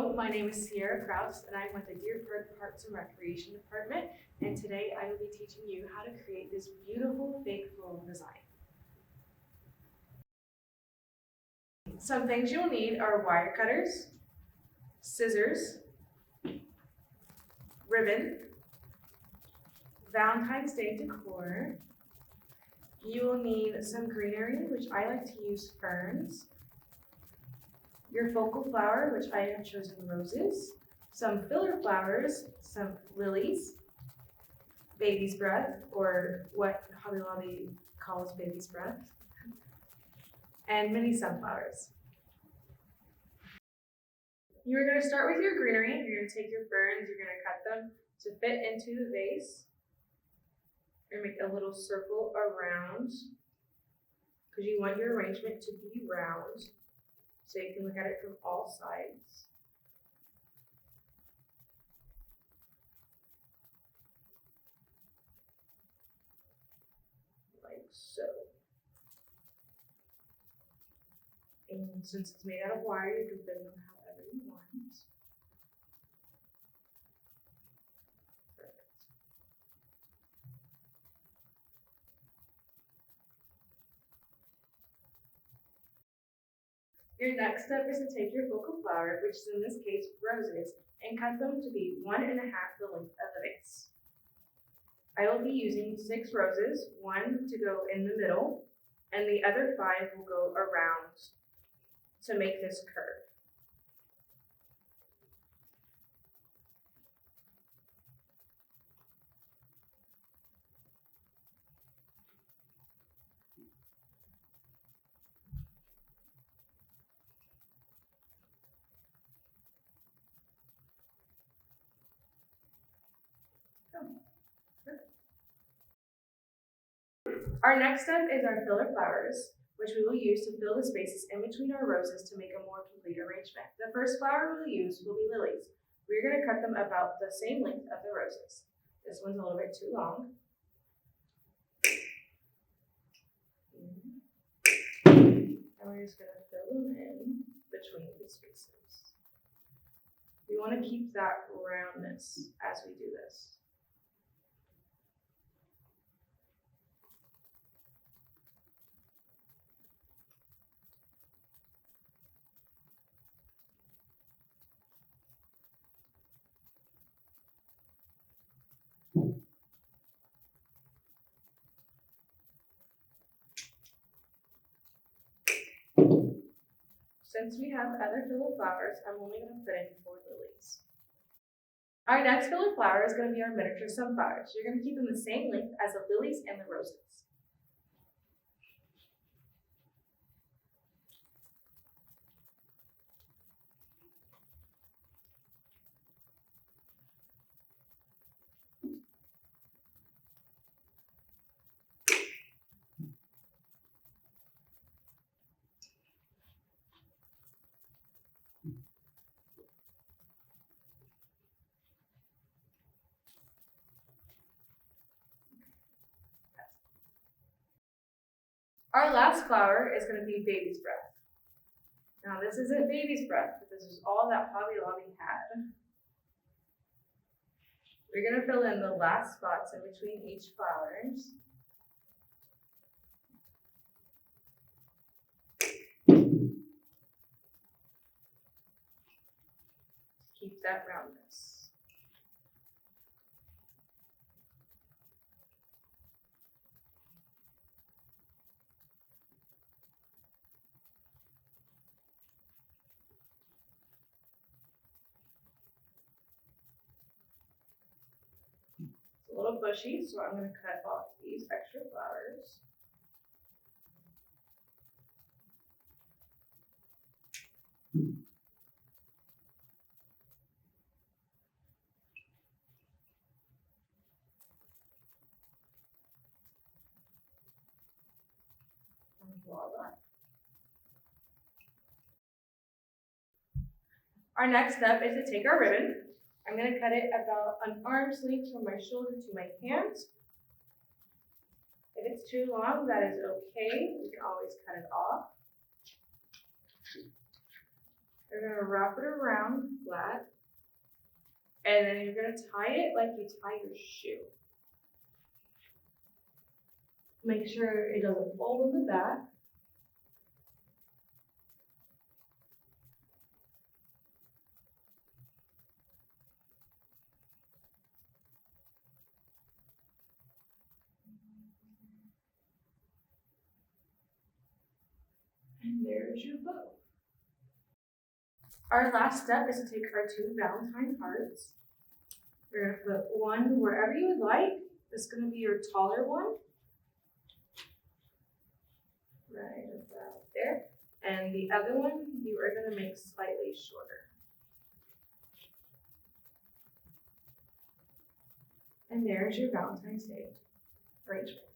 Hello, my name is Cierra Krause, and I'm with the Decor Parks and Recreation Department, and today I will be teaching you how to create this beautiful fake floral design. Some things you'll need are wire cutters, scissors, ribbon, Valentine's Day decor. You will need some greenery, which I like to use ferns, your focal flower, which I have chosen roses, some filler flowers, some lilies, baby's breath, or what Hobby Lobby calls baby's breath, and mini sunflowers. You're going to start with your greenery. You're going to take your ferns, you're going to cut them to fit into the vase. You're going to make a little circle around because you want your arrangement to be round so you can look at it from all sides. Like so. And since it's made out of wire, you can fit them however you want. Perfect. Your next step is to take your focal flower, which is in this case roses, and cut them to be 1.5 the length of the vase. I will be using 6 roses, 1 to go in the middle, and the other 5 will go around to make this curve. Our next step is our filler flowers, which we will use to fill the spaces in between our roses to make a more complete arrangement. The first flower we will use will be lilies. We're going to cut them about the same length of the roses. This one's a little bit too long. And we're just going to fill them in between the spaces. We want to keep that roundness as we do this. Since we have other filler flowers, I'm only going to put in 4 lilies. Our next filler flower is going to be our miniature sunflowers. You're going to keep them the same length as the lilies and the roses. Our last flower is going to be baby's breath. Now this isn't baby's breath, but this is all that Hobby Lobby had. We're going to fill in the last spots in between each flowers. Keep that roundness. A little bushy, so I'm going to cut off these extra flowers. And voila. Our next step is to take our ribbon. I'm going to cut it about an arm's length from my shoulder to my hand. If it's too long, that is okay. We can always cut it off. We're going to wrap it around flat. And then you're gonna tie it like you tie your shoe. Make sure it doesn't fold in the back. And there's your bow. Our last step is to take our 2 Valentine cards. We're gonna put one wherever you would like. This is gonna be your taller one. Right about there. And the other one, you are gonna make slightly shorter. And there's your Valentine's Day arrangement.